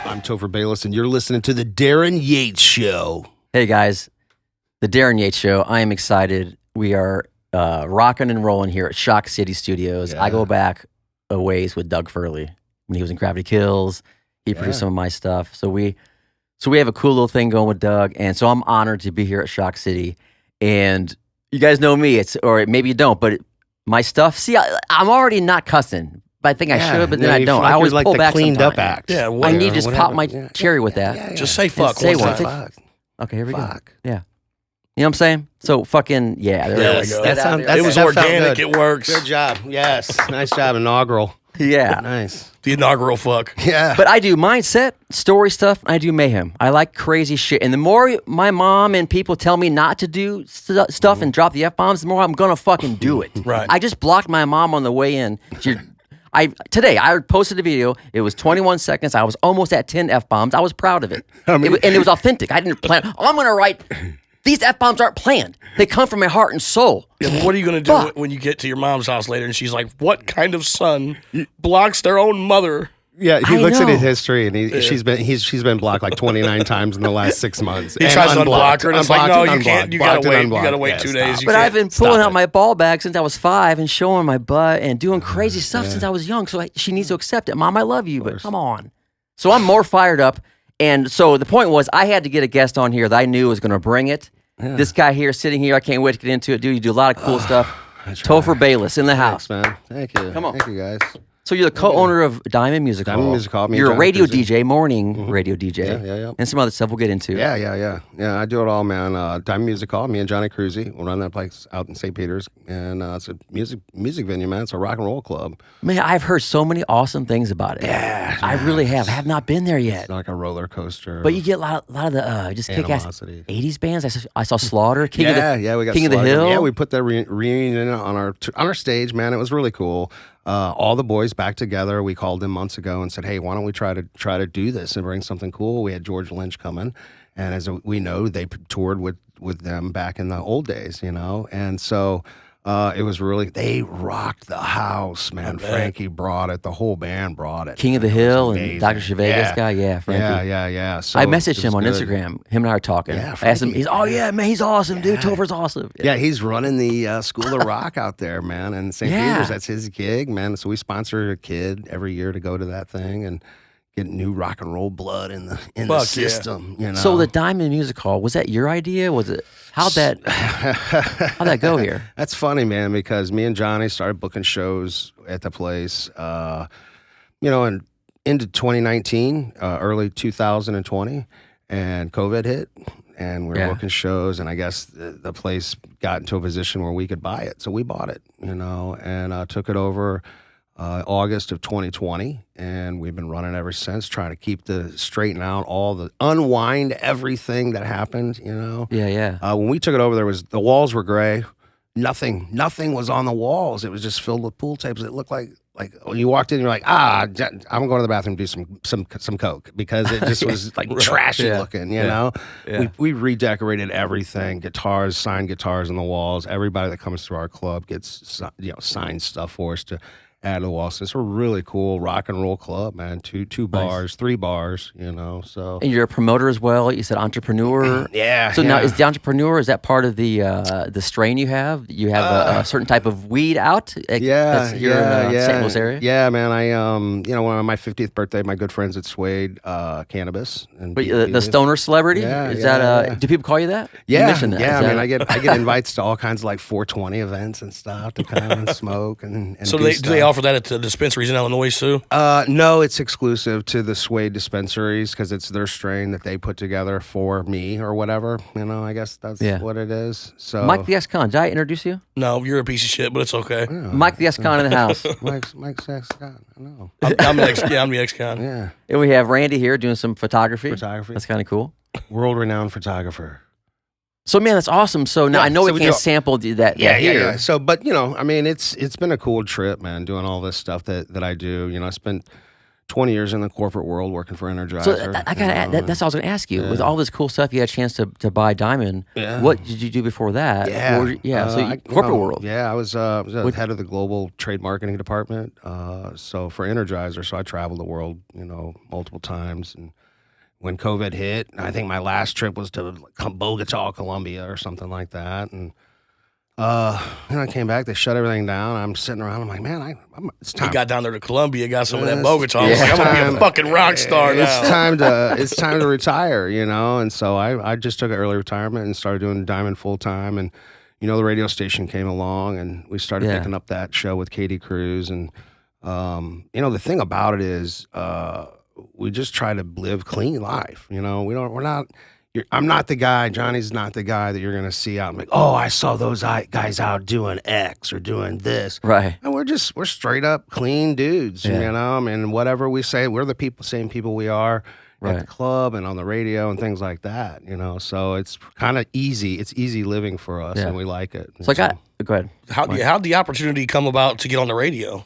I'm Topher Bayless, and you're listening to the Darryn Yates Show. Hey guys, the Darryn Yates Show. I am excited. We are rocking and rolling here at Shock City Studios. Yeah. I go back a ways with Doug Furley when he was in Gravity Kills. He produced some of my stuff. So we have a cool little thing going with Doug, and so I'm honored to be here at Shock City. And you guys know me, or maybe you don't, but my stuff. See, I'm already not cussing. But I think I should, but then I don't. Like I always like pull the back cleaned sometime. up act. Yeah, I need to just pop my cherry with that. Just say fuck. Say one one. time. Okay, here we go. Fuck. Yeah. You know what I'm saying? So fucking, yeah. There we go. It was organic. It works. Good job. Yes. Nice job. Inaugural. Yeah. Nice. The inaugural fuck. Yeah. But I do mindset, story stuff, and I do mayhem. I like crazy shit. And the more my mom and people tell me not to do stuff and drop the F-bombs, the more I'm going to fucking do it. Right. I just blocked my mom on the way in. Today, I posted a video. It was 21 seconds. I was almost at 10 F-bombs. I was proud of it. And it was authentic. I didn't plan. I'm going to write, these F-bombs aren't planned. They come from my heart and soul. Yeah, but what are you going to do when you get to your mom's house later and she's like, what kind of son blocks their own mother? Yeah, he looks at his know. history, and she's been blocked like 29 times in the last 6 months. He tries to unblock her, and it's like, no, you can't. You gotta wait. You gotta wait 2 days. But I've been pulling out my ball bag since I was 5 and showing my butt and doing crazy stuff since I was young. So she needs to accept it. Mom, I love you, but come on. So I'm more fired up. And so the point was, I had to get a guest on here that I knew was going to bring it. Yeah. This guy here sitting here, I can't wait to get into it, dude. You do a lot of cool stuff. Topher Bayless in the house. Thanks, man. Thank you. Come on. Thank you, guys. So you're the co-owner of Diamond Music Hall. Diamond Music Hall. You're a radio DJ, morning radio DJ. Yeah. And some other stuff we'll get into. Yeah, I do it all, man. Diamond Music Hall, me and Johnny Cruzy, we'll run that place out in St. Peters. And it's a music venue, man. It's a rock and roll club. Man, I've heard so many awesome things about it. Yeah. I really have. I have not been there yet. It's like a roller coaster. But you get a lot of the just kick-ass animosity. 80s bands. I saw Slaughter, we got King of the Hill. Yeah, we put that reunion on our stage, man. It was really cool. All the boys back together. We called them months ago and said, "Hey, why don't we try to do this and bring something cool?" We had George Lynch coming, and as we know, they toured with them back in the old days, you know. And so it was really, they rocked the house, man. Frankie brought it. The whole band brought it. King of the Hill and Dr. Chevegas guy, Frankie. Yeah. So I messaged him on Instagram. Him and I are talking. Yeah, I asked him. He's, man, he's awesome, dude. Topher's awesome. Yeah, he's running the School of Rock out there, man, in St. Peters. That's his gig, man. So we sponsor a kid every year to go to that thing and get new rock and roll blood in the system. You know. So the Diamond Music Hall, was that your idea? Was it how'd that go here? That's funny, man, because me and Johnny started booking shows at the place, and into 2019, early 2020, and COVID hit. And we were booking shows, and I guess the place got into a position where we could buy it. So we bought it, and took it over August of 2020. And we've been running ever since, trying to keep straighten out unwind everything that happened, Yeah. When we took it over, the walls were gray. Nothing was on the walls. It was just filled with pool tapes. It looked like when you walked in, you're like, I'm going to the bathroom to do some coke, because it just was like trashy looking, you know? Yeah. We redecorated everything, signed guitars on the walls. Everybody that comes to our club gets, signed stuff for us to add to the walls. So it's a really cool rock and roll club, man. Two bars, 3 bars, so. And you're a promoter as well. You said entrepreneur. Yeah. So now, is the entrepreneur, is that part of the strain you have? You have a certain type of weed out? That's here in St. Louis area? Yeah, man. I, on my 50th birthday, my good friends at Suede Cannabis. And but the stoner celebrity? Do people call you that? Yeah. You mentioned that. Yeah, I get invites to all kinds of like 420 events and stuff to come and smoke and so do do they offer that at the dispensaries in Illinois too? No, it's exclusive to the Suede dispensaries because it's their strain that they put together for me or whatever. I guess that's what it is. So Mike the Ex-Con, did I introduce you? No, you're a piece of shit, but it's okay. Yeah, Mike the Ex-Con in the house. Mike's Ex-Con. I know. I'm the ex-con. Yeah. And we have Randy here doing some photography. That's kind of cool. World-renowned photographer. So, man, that's awesome. So now I know we can't sample that here. Yeah. So, but it's been a cool trip, man, doing all this stuff that I do. I spent 20 years in the corporate world working for Energizer. So I gotta. That's what I was gonna ask you. With all this cool stuff, you had a chance to buy Diamond. Yeah. What did you do before that? So corporate world. Yeah, I was the head of the global trade marketing department. So for Energizer, so I traveled the world, multiple times. And when COVID hit, I think my last trip was to Bogota, Colombia, or something like that. And I came back. They shut everything down. I'm sitting around. I'm like, man, it's time. He got down there to Colombia, got some of that Bogota. I was like, I'm gonna be a fucking rock star now. It's time to retire, And so I just took an early retirement and started doing Diamond full time. And the radio station came along, and we started picking up that show with Katie Cruz. And the thing about it is, we just try to live clean life. I'm not the guy, Johnny's not the guy that you're going to see out and like, oh, I saw those guys out doing X or doing this. Right. And we're straight up clean dudes, and whatever we say, we're the same people we are at the club and on the radio and things like that, So it's kind of easy. It's easy living for us, and we like it. So go ahead. How'd the opportunity come about to get on the radio?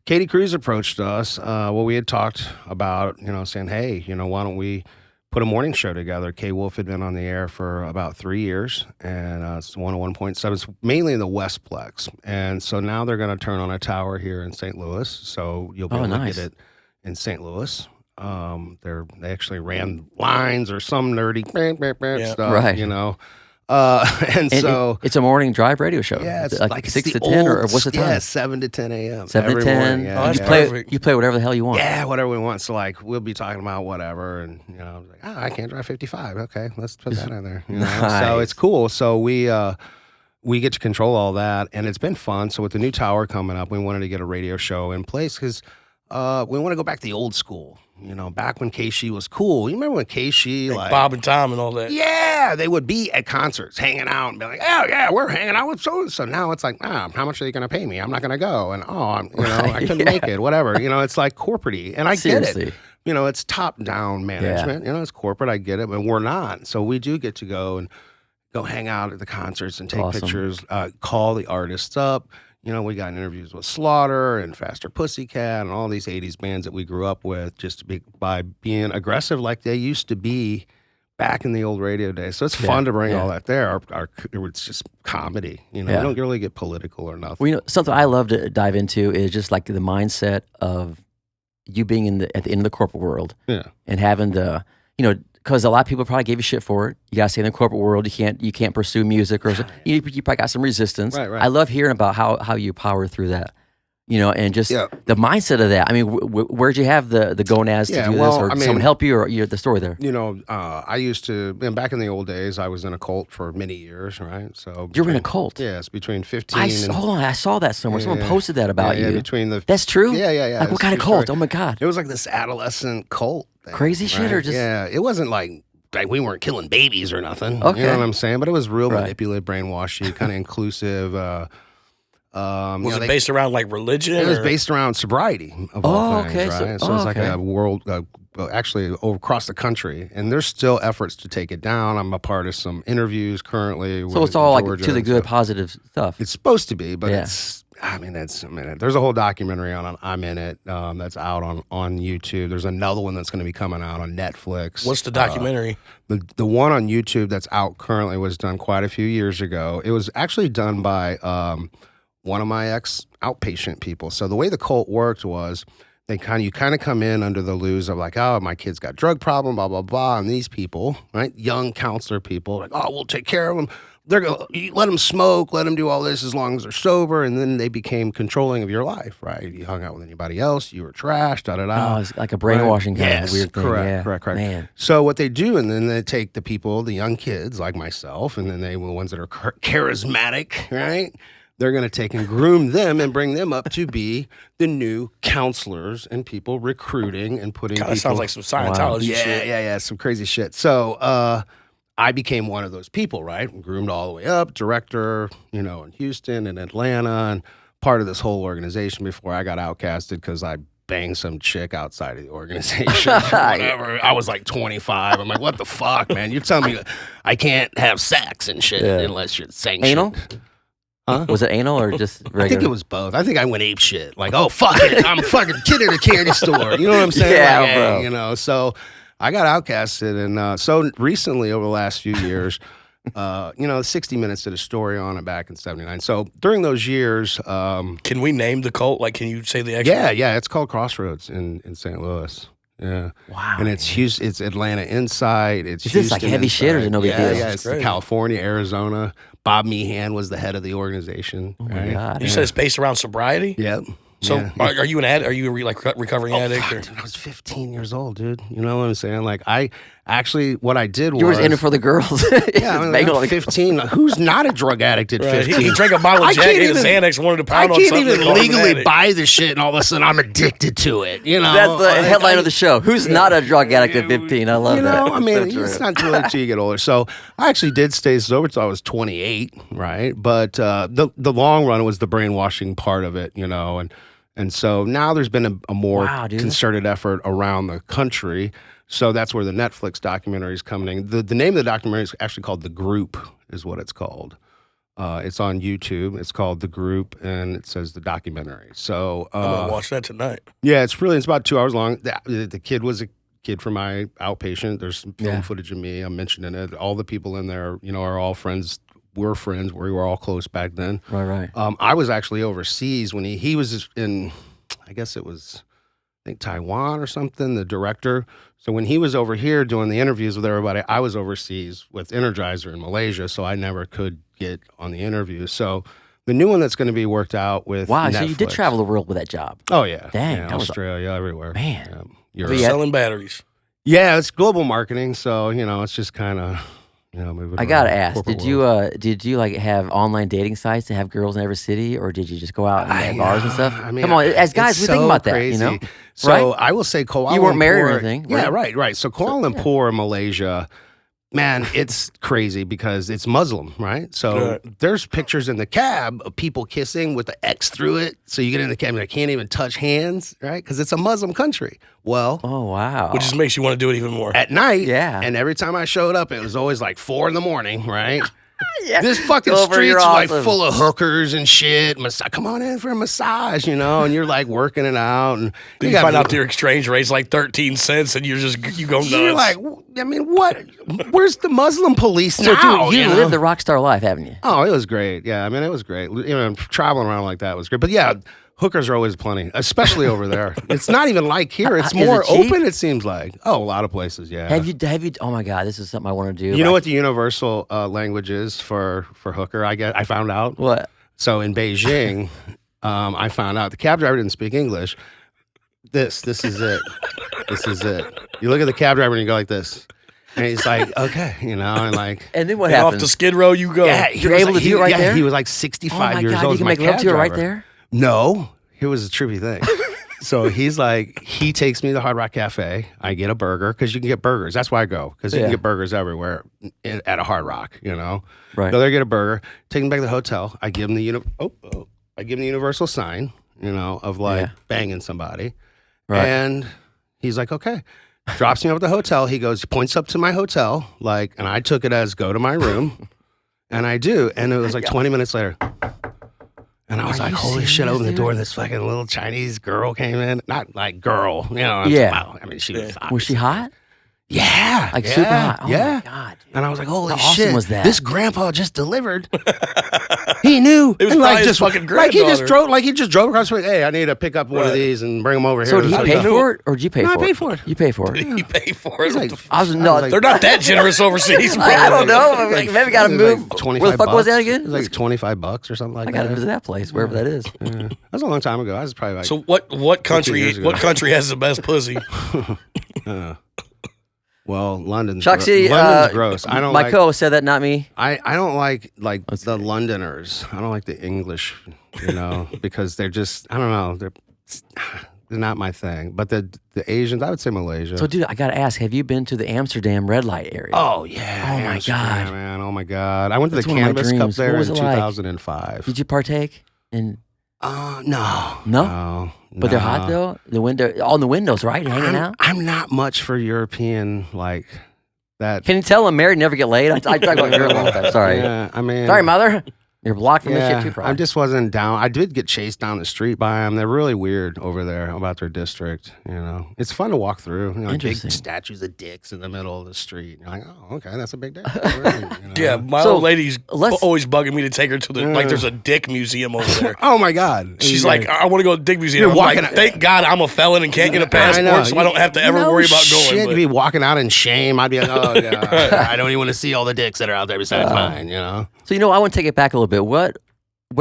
Katie Cruz approached us. We had talked about, saying, hey, why don't we put a morning show together. K-WULF had been on the air for about 3 years, and it's 101.7. It's mainly in the Westplex. And so now they're going to turn on a tower here in St. Louis, so you'll be able to get it in St. Louis. They actually ran lines or some nerdy stuff, right. And so it's a morning drive radio show. Yeah, it's like 6 to 10 or what's the time? Yeah, 7 to 10 a.m. 7 to 10. Yeah, you play whatever the hell you want. Yeah, whatever we want. So we'll be talking about whatever, and I was like, I can't drive 55. Okay, let's put that in there. Nice. So it's cool. So we get to control all that, and it's been fun. So with the new tower coming up, we wanted to get a radio show in place because we want to go back to the old school. Back when K-She was cool. You remember when K-She, like Bob and Tom and all that? Yeah, they would be at concerts hanging out and be like, oh, yeah, we're hanging out with so-and-so. Now it's like, how much are they going to pay me? I'm not going to go. And, I couldn't make it, whatever. It's like corporate-y. And I get it. It's top-down management. It's corporate. I get it. But we're not. So we do get to go hang out at the concerts and take pictures, call the artists up. We got interviews with Slaughter and Faster Pussycat and all these 80s bands that we grew up with by being aggressive like they used to be back in the old radio days. So it's fun to bring all that there. It's just comedy. We don't really get political or nothing. Well, something I love to dive into is just like the mindset of you being at the end of the corporate world and having the, because a lot of people probably gave you shit for it. You gotta stay in the corporate world. You can't pursue music or you probably got some resistance. Right. I love hearing about how you power through that. And just the mindset of that. I mean, where'd you have the gonads to do this, or someone help you, or the story there? I used to, back in the old days, I was in a cult for many years, right? So you were in a cult? Yes, between 15 hold on, I saw that somewhere. Someone posted that about you. That's true? Yeah. Like, what kind of cult? Story. Oh my God. It was like this adolescent cult thing. Crazy shit, or just... Yeah, it wasn't like we weren't killing babies or nothing. Okay. You know what I'm saying? But it was real manipulative, brainwashy, kind of inclusive. Was it based around like religion? It was based around sobriety of all things, right? So it's like a world, actually across the country, and there's still efforts to take it down. I'm a part of some interviews currently. So it's all Georgia, like to the good, positive stuff. It's supposed to be, but there's a whole documentary on it. I'm in it. That's out on YouTube. There's another one that's going to be coming out on Netflix. What's the documentary? The one on YouTube that's out currently was done quite a few years ago. It was actually done by one of my ex-outpatient people. So the way the cult worked was you kind of come in under the ruse of like, oh, my kid's got drug problem, blah, blah, blah. And these people, right, young counselor people, like, oh, we'll take care of them. They're gonna let them smoke, let them do all this as long as they're sober. And then they became controlling of your life, right? If you hung out with anybody else, you were trash, da-da-da. Oh, it's like a brainwashing kind of weird thing. Correct. Man. So what they do, and then they take the people, the young kids like myself, and then they were the ones that are charismatic, right? They're going to take and groom them and bring them up to be the new counselors and people recruiting and putting people. Sounds like some Scientology shit. Yeah, some crazy shit. So I became one of those people, right? Groomed all the way up, director, in Houston and Atlanta, and part of this whole organization before I got outcasted because I banged some chick outside of the organization. Whatever. I was like 25. I'm like, what the fuck, man? You're telling me I can't have sex and shit unless you're sanctioned. Anal? Was it anal or just regular? I think it was both. I think I went ape shit. Like, oh, fuck it. I'm a fucking kid in a candy store. You know what I'm saying? Yeah, like, bro. Hey, you know, so I got outcasted. And so recently, over the last few years, 60 Minutes did a story on it back in 79. So during those years. Can we name the cult? Like, can you say the actual? Yeah. It's called Crossroads in St. Louis. Yeah. Wow. And it's Houston, it's Atlanta inside. It's Is this like Houston heavy shit or is it no big yeah, deal? Yeah, it's Great. California, Arizona. Bob Meehan was the head of the organization. Oh my God. You said it's based around sobriety. Yep. So Yeah. are you an addict? Are you a recovering addict? Fuck, Or? dude, I was 15 years old, dude. You know what I'm saying? Like, I actually, what I did was. You were in it for the girls. Yeah, I mean, Bang I'm on the- 15. Who's not a drug addict at Right. 15? He drank a bottle I of Jack, can't ate a even- Xanax, wanted to I pound on can't something. even called him an legally addict. buy the shit, and all of a sudden I'm addicted to it. You know, That's the Like, headline of the show. Who's not a drug addict at 15? I love You that. know, I mean, So it's true. not too late till you get older. So I actually did stay sober till I was 28, right? But the long run was the brainwashing part of it, you know, and so now there's been a more Wow, dude. concerted effort around the country. So that's where the Netflix documentary is coming in. The name of the documentary is actually called The Group, is what it's called. It's on YouTube. It's called The Group, and it says the documentary. So I'm gonna watch that tonight. yeah, it's about 2 hours long. The kid was a kid from my outpatient. There's some film Yeah. footage of me. I'm mentioning it. All the people in there, you know, are all friends. We're friends. We were all close back then. Right. I was actually overseas when he was in, I guess it was, I think Taiwan or something, the director. So when he was over here doing the interviews with everybody, I was overseas with Energizer in Malaysia, so I never could get on the interview. So the new one that's going to be worked out with Wow, Netflix. so you did travel the world with that job. Oh, yeah. Dang, Yeah, that was- Australia, everywhere. Man. Yeah, Europe. But yeah. Selling batteries. Yeah, it's global marketing, so you know, it's just kind of, you know, moving. I gotta around ask, corporate did world. you like have online dating sites to have girls in every city, or did you just go out and I at bars and know. stuff? I mean, Come on, as guys, it's we think so about crazy. that, you know? So Right? I will say Kuala Lumpur. You weren't married or anything, Yeah, right? right. So Kuala Lumpur, Malaysia, man, it's crazy because it's Muslim, right? So Right. there's pictures in the cab of people kissing with the X through it. So you get in the cab and they can't even touch hands, right? Because it's a Muslim country. Well, Oh wow. Which just makes you want to do it even more. at night, Yeah. and every time I showed up, it was always like 4 in, right? yeah. This fucking Go over, street's you're like awesome. full of hookers and shit. Come on in for a massage, you know, and you're like working it out, and Then you got find out people- their exchange rate's like 13 cents, and you go nuts. You're like, I mean, what? Where's the Muslim police So now? dude, you know? lived the rock star life, haven't you? Oh, it was great. Yeah, I mean, it was great. You know, traveling around like that was great. But yeah, hookers are always plenty, especially over there. It's not even like here. It's Is it more cheap? open, it seems like. Oh, a lot of places, yeah. Have you? Oh my God, this is something I want to do. You know what the universal language is for hooker? I found out. What? So in Beijing, I found out the cab driver didn't speak English. This is it. This is it. You look at the cab driver and you go like this. And he's like, okay, you know, and like, And then what and off happens? to Skid Row you go. yeah, he You're was able like, to do it right there? He was like Oh 65 my years God, old. you can my make love cab to her right driver. there. No, here was a trippy thing. So he's like, he takes me to the Hard Rock Cafe. I get a burger because you can get burgers. That's why I go, because you Yeah. can get burgers everywhere at a Hard Rock, you know. Right. Go there, get a burger, take him back to the hotel. I give him the I give him the universal sign, you know, of like Yeah. banging somebody, Right. and he's like, okay. Drops me up at the hotel. He goes, points up to my hotel, like, and I took it as go to my room, and I do, and it was like 20 minutes later. And I was Are like, you holy shit, serious, open the door, dude? and this fucking little Chinese girl came in. Not like girl, you know. Yeah. Wow. I mean, she was Was she hot? Yeah. Like yeah, super hot? Oh yeah. my God, dude. And I was like, holy How awesome shit. was that? This grandpa just delivered. He knew. It was And, probably his just fucking like he just granddaughter. drove across the street. Hey, I need to pick up one of Right. these and bring them over here. So did he to pay the- for it, or did you pay No, I for it? paid for it. You pay for it. You pay for He's it. like, I was I no. was like- They're not that generous overseas, bro. I don't know. Like, Maybe got to it was move. like 25 Where the fuck was bucks. that It again? was like $25 or something like I that. got to visit that place, wherever that is. Yeah. That was a long time ago. I was probably like, So what country years ago. what country has the best pussy? well, London's Chuck City. London's gross. I don't My like. co said that, not me. I don't like the Londoners. I don't like the English, you know, because they're just, I don't know, they're not my thing. But the Asians, I would say Malaysia. So, dude, I got to ask: have you been to the Amsterdam red light area? Oh yeah! Oh, my Amsterdam, God. man! Oh my God! I went to That's the one of my Cannabis Cup dreams. there What was in it like? 2005. Did you partake? In No. No? No. But they're hot though. The window, on the windows, right? Hanging out. I'm not much for European like that. Can you tell I'm married, never get laid? I talk about girls all the time. Sorry. Yeah, I mean, Sorry, mother. You're blocking the shit too, probably. I just wasn't down. I did get chased down the street by them. They're really weird over there about their district. It's fun to walk through. Big statues of dicks in the middle of the street. You're like, oh, okay, that's a big dick. Yeah, my old lady's always bugging me to take her to the there's a dick museum over there. Oh my God. She's like, I want to go to the dick museum. I'm like, thank God I'm a felon and can't get a passport, so I don't have to ever worry about going. You'd be walking out in shame. I'd be like, oh God, I don't even want to see all the dicks that are out there besides mine. So I want to take it back a little bit. What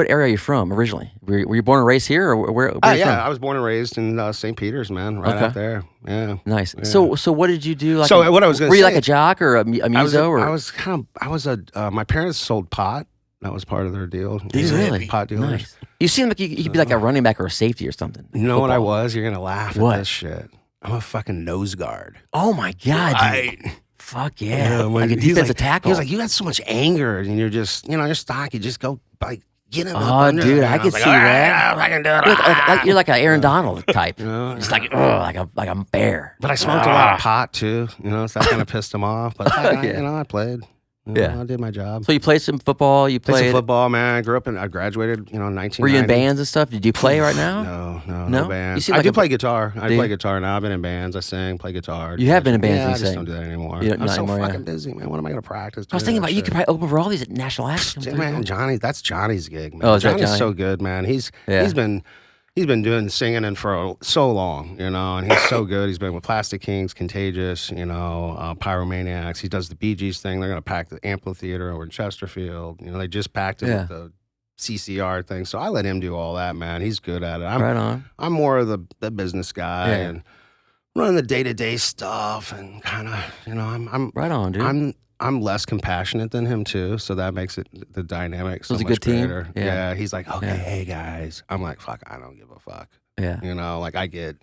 area are you from originally? Were you born and raised here, or where are you from? I was born and raised in St. Peter's, man, right out there. Yeah, nice. Yeah. So what did you do? Like what I was going to say, were you like a jock or a muso? My parents sold pot. That was part of their deal. Did you really? Pot dealers. Nice. You seem like you could be like a running back or a safety or something. You know what I was? You're gonna laugh at this shit. I'm a fucking nose guard. Oh my God, dude. Fuck yeah. Like a defensive tackle. He was like, you had so much anger, and you're just, you're stocky. You just go, like, get him. Oh, dude, I could see that. I can do it. You're like an Aaron Donald type. Just like a bear. But I smoked a lot of pot, too, so that kind of pissed him off. But, I played. I did my job. So you played some football? You played some football, man. I graduated, 1990. Were you in bands and stuff? Did you play right now? No bands. I do play guitar. I play guitar now. I've been in bands. I sing, play guitar. You have been in bands and I just don't do that anymore. I'm so fucking busy, man. What am I going to practice? I was thinking about you could probably open for all these national acts. Man, that's Johnny's gig, man. Oh, Johnny's so good, man. He's been doing singing and for so long, and he's so good. He's been with Plastic Kings, Contagious, Pyromaniacs. He does the Bee Gees thing. They're going to pack the amphitheater over in Chesterfield. They just packed it with the CCR thing. So I let him do all that, man. He's good at it. Right on. I'm more of the business guy and running the day-to-day stuff and kind of, I'm right on, dude. I'm less compassionate than him too, so that makes it the dynamic so much good greater. Team. Yeah, he's like, okay, hey guys. I'm like, fuck, I don't give a fuck. Yeah, like I get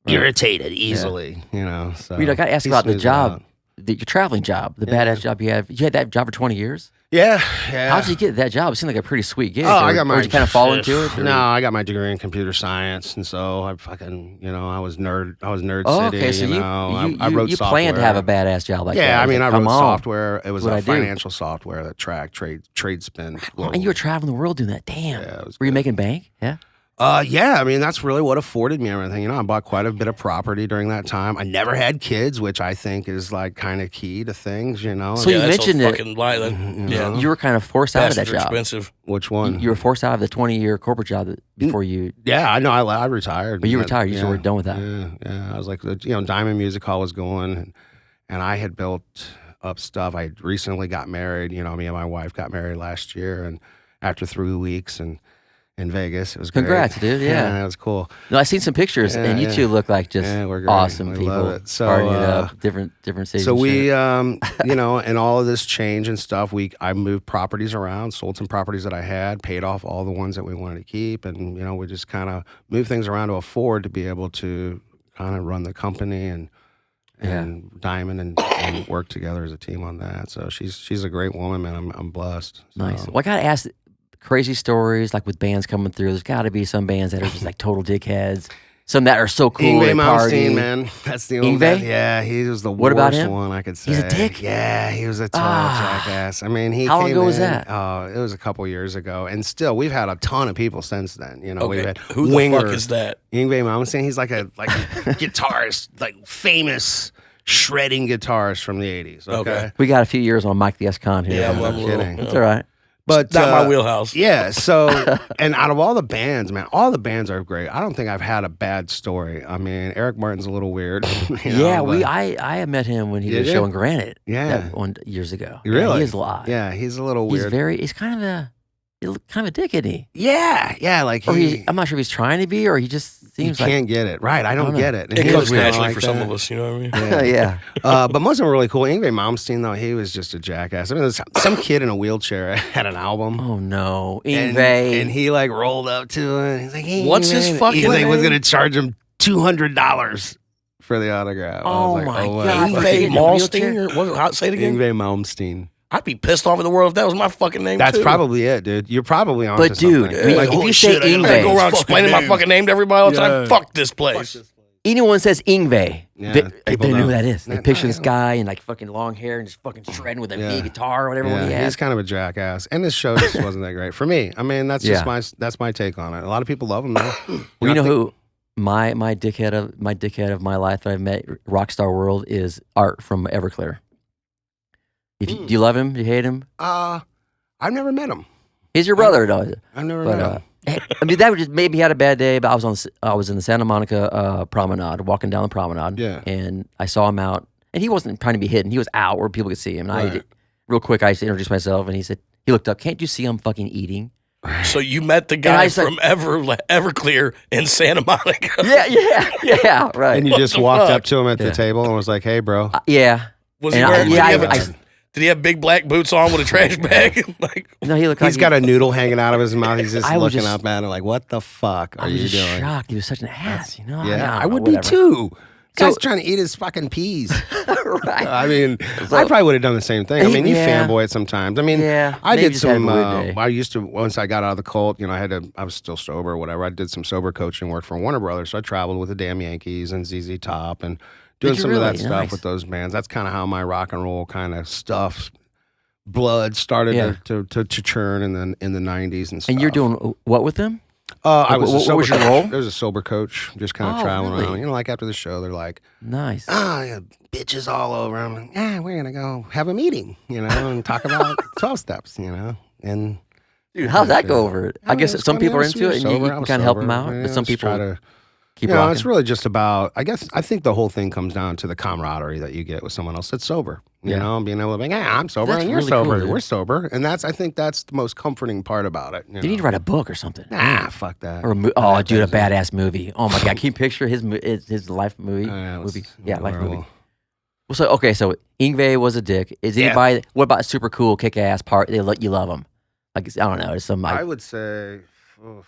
irritated easily. So I got to ask about the job, your traveling job, the badass job you have. You had that job for 20 years. Yeah. How did you get that job? It seemed like a pretty sweet gig. I got my. Or did you kind of fall into it? Or? No, I got my degree in computer science, and so I fucking, I was nerd city. Okay, so I wrote you software. planned to have a badass job like that. Yeah, I mean, I wrote software. It was a financial software that tracked trade spend. And you were traveling the world doing that. Damn. Yeah, were you making bank? Yeah. I mean, that's really what afforded me everything. I bought quite a bit of property during that time. I never had kids, which I think is like kind of key to things, So you mentioned it. You were kind of forced out of that job. Expensive. Which one? You were forced out of the 20-year corporate job before you. Yeah, I know. I retired. But you retired. You were done with that. Yeah. I was like, Diamond Music Hall was going, and I had built up stuff. I recently got married. Me and my wife got married last year, and after 3 weeks, and in Vegas. It was great. Congrats, dude. Yeah, it was cool. No, I seen some pictures, and you two look like just awesome people. Love it. So, partying it up, different cities. So we, and all of this change and stuff, I moved properties around, sold some properties that I had, paid off all the ones that we wanted to keep, and we just kind of moved things around to afford to be able to kind of run the company and Diamond and work together as a team on that. So she's a great woman, man. I'm blessed. So. Nice. Well, I gotta ask. Crazy stories like with bands coming through. There's got to be some bands that are just like total dickheads. Some that are so cool. Yngwie Malmsteen, man. That's the only Yngwie? Yeah, he was the what about worst him? one I could say. He's a dick? Yeah, he was a total jackass. I mean, How long ago was that? It was a couple years ago. And still, we've had a ton of people since then. We've had who the fuck is that? Yngwie Malmsteen. He's like a guitarist, like famous shredding guitarist from the 80s. Okay. We got a few years on Mike the S-Con here. Yeah, I'm kidding. That's all right. But not my wheelhouse. Yeah. So, and out of all the bands, man, all the bands are great. I don't think I've had a bad story. I mean, Eric Martin's a little weird. I met him when he was showing Granite. Yeah. Years ago. Really? He is live. Yeah, he's a little weird. He's kind of a dick, isn't he? Yeah. Like I'm not sure if he's trying to be or he just seems like. Can't get it. Right. I don't get it. It comes naturally for some of us, you know what I mean? Yeah. But most of them were really cool. Yngwie Malmsteen, though, he was just a jackass. I mean, some kid in a wheelchair had an album. Oh, no. Yngwie. And he like rolled up to it. He's like, hey, what's his fucking name? He's like, was going to charge him $200 for the autograph. Oh, my God. Yngwie Malmsteen? Say it again? Yngwie Malmsteen. I'd be pissed off in the world if that was my fucking name. That's too. probably it, dude. You're probably on. But dude, like, if you say Yngwie, I go around explaining my fucking name to everybody all the time. Fuck this place. anyone says Yngwie, Yeah, they people know know. who that is. They Yeah, picture I this know. guy and like fucking long hair and just fucking shredding with a Yeah. big guitar or whatever Yeah, he has. he's kind of a jackass, and his show just wasn't that great for me. I mean, that's Yeah. just that's my take on it. A lot of people love him though. Well, you know I think- who my dickhead of my life that I've met, Rockstar World, is Art from Everclear. Do you love him? Do you hate him? I've never met him. He's your brother, though. I've never But met him. I mean, that was just maybe he had a bad day. But I was in the Santa Monica promenade, walking down the promenade, Yeah. and I saw him out, and he wasn't trying to be hidden. He was out where people could see him. And Right. real quick, I introduced myself, and he looked up. Can't you see I'm fucking eating? So you met the I guy was like- from Everclear in Santa Monica. Yeah, right. And you just the walked fuck? up to him at the Yeah. table and was like, "Hey, bro." Yeah. Was he And wearing? I- Did he have big black boots on with a trash bag? Like, No, he looked He's like got a noodle hanging out of his mouth. He's just I was looking just- up at it like, "What the fuck I are was you just doing?" shocked. He was such an ass, you know? Yeah, I don't know, would be whatever. too. Guy's So- trying to eat his fucking peas. Right. I mean, So- I probably would have done the same thing. I mean, you Yeah. fanboy it sometimes. I mean, Yeah, I maybe did just have a some. weird day. I used to once I got out of the cult. You know, I was still sober or whatever. I did some sober coaching work for Warner Brothers. So I traveled with the Damn Yankees and ZZ Top and doing Did you some of that really? stuff Nice. with those bands. That's kind of how my rock and roll kind of stuff. Blood started Yeah. to churn in the 90s and stuff. And you're doing what with them? I was what a sober was your coach. role? There was a sober coach, just kind of Oh, traveling really? around. You know, like after the show, they're like, Nice. yeah, bitches all over. I'm like, we're gonna go have a meeting, you know, and talk about 12 steps, you know, and Dude, how'd that go over? I guess it's some funny. people I are was into it, and sober. you I can was kind of help sober. them out. Yeah, But some just people try to. keep You know, rocking. it's really just about. I think the whole thing comes down to the camaraderie that you get with someone else that's sober. You Yeah. know, being able to be, like, I'm sober That's and you're really cool, sober. dude. We're sober, and I think that's the most comforting part about it. You need to write a book or something. Fuck that. Or dude, a badass movie. Oh my god, can you picture his life movie? Yeah, movie. it's Yeah, life movie. horrible. Well, so okay, so Yngwie was a dick. Is Yeah. anybody? What about super cool, kick ass part? You love him. Like I don't know. It's some. I would say. oof.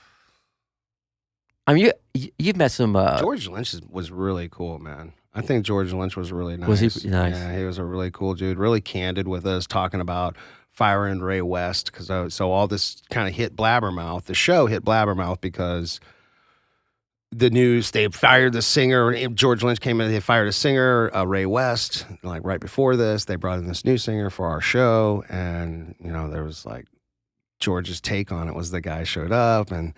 I mean, you've met some. George Lynch was really cool, man. I think George Lynch was really nice. Was he nice? Yeah, he was a really cool dude. Really candid with us, talking about firing Ray West because so all this kind of hit Blabbermouth. The show hit Blabbermouth because the news they fired the singer. George Lynch came in. They fired a singer, Ray West. Like right before this, they brought in this new singer for our show, and you know there was like George's take on it was the guy showed up and.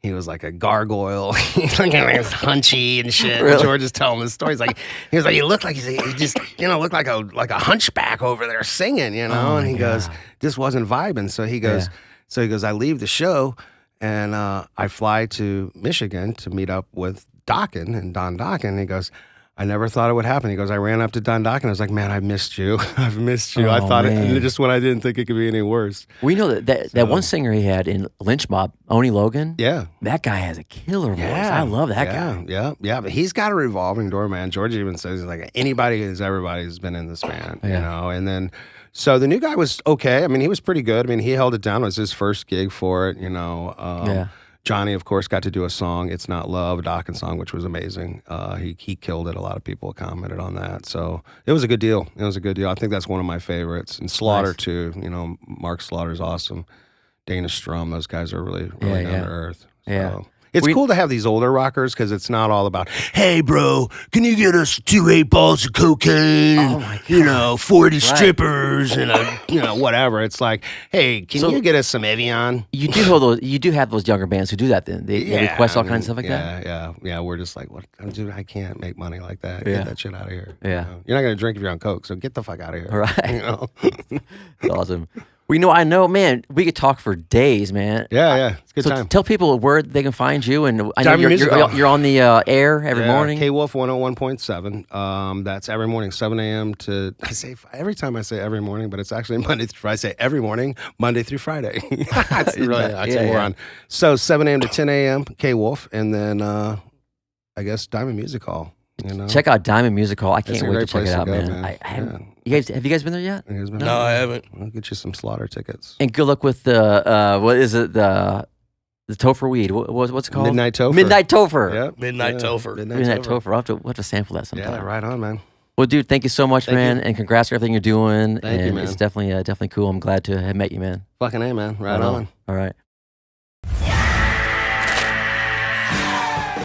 He was like a gargoyle. He's like hunchy and shit. Really? George is telling the stories like he was like, you look like he just looked like a hunchback over there singing, you know. Oh and my he goes, God. this wasn't vibing. So he goes, I leave the show and I fly to Michigan to meet up with Dokken and Don Dokken. And he goes, I never thought it would happen. He goes, I ran up to Don Dokken. I was like, man, I missed you. I've missed you. I Oh, thought man. it just when I didn't think it could be any worse. We know that one singer he had in Lynch Mob, Oni Logan. Yeah. That guy has a killer voice. I love that guy. Yeah. But he's got a revolving door, man. George even says he's like anybody is everybody has been in this band, you know. And then so the new guy was okay. I mean, he was pretty good. I mean, he held it down. It was his first gig for it, you know. Johnny, of course, got to do a song, It's Not Love, a Dokken song, which was amazing. He killed it. A lot of people commented on that. So it was a good deal. I think that's one of my favorites. And Slaughter, Nice. too. You know, Mark Slaughter's awesome. Dana Strum, those guys are really down to earth. Yeah. So. It's cool to have these older rockers because it's not all about, hey, bro, can you get us 2 8-balls of cocaine? Oh, my God. You know, 40 strippers and whatever. It's like, hey, can So- you get us some Evian? You do have those younger bands who do that. Then they request all kinds of stuff like that. Yeah. We're just like, what? Dude, I can't make money like that. Yeah. Get that shit out of here. Yeah. You know? You're not gonna drink if you're on coke, so get the fuck out of here. Right. You know? That's awesome. Well, I know, man. We could talk for days, man. Yeah. It's a good So time. tell people where they can find you, and I know Diamond Music Hall. you're on the air every morning. K-WULF 101.7. That's every morning, 7 a.m. to, every time I say every morning, but it's actually Monday through Friday. I say every morning, Monday through Friday. That's really, that's what we're on. So 7 a.m. to 10 a.m., K-WULF, and then I guess Diamond Music Hall. You know? Check out Diamond Music Hall. I It's can't a wait great to check place it to out, go, man. man. I haven't. Have you guys been there yet? You guys been No, there? I haven't. I'll get you some Slaughter tickets. And good luck with the what is it the Topher weed? What's it called? Midnight Topher. Midnight Topher. Yep. Midnight Topher. Midnight Topher. We'll have to sample that sometime. Yeah, right on, man. Well, dude, thank you so much, Thank man, you. and congrats for everything you're doing. Thank you, and man. It's definitely cool. I'm glad to have met you, man. Fucking A, man. Right on. All right.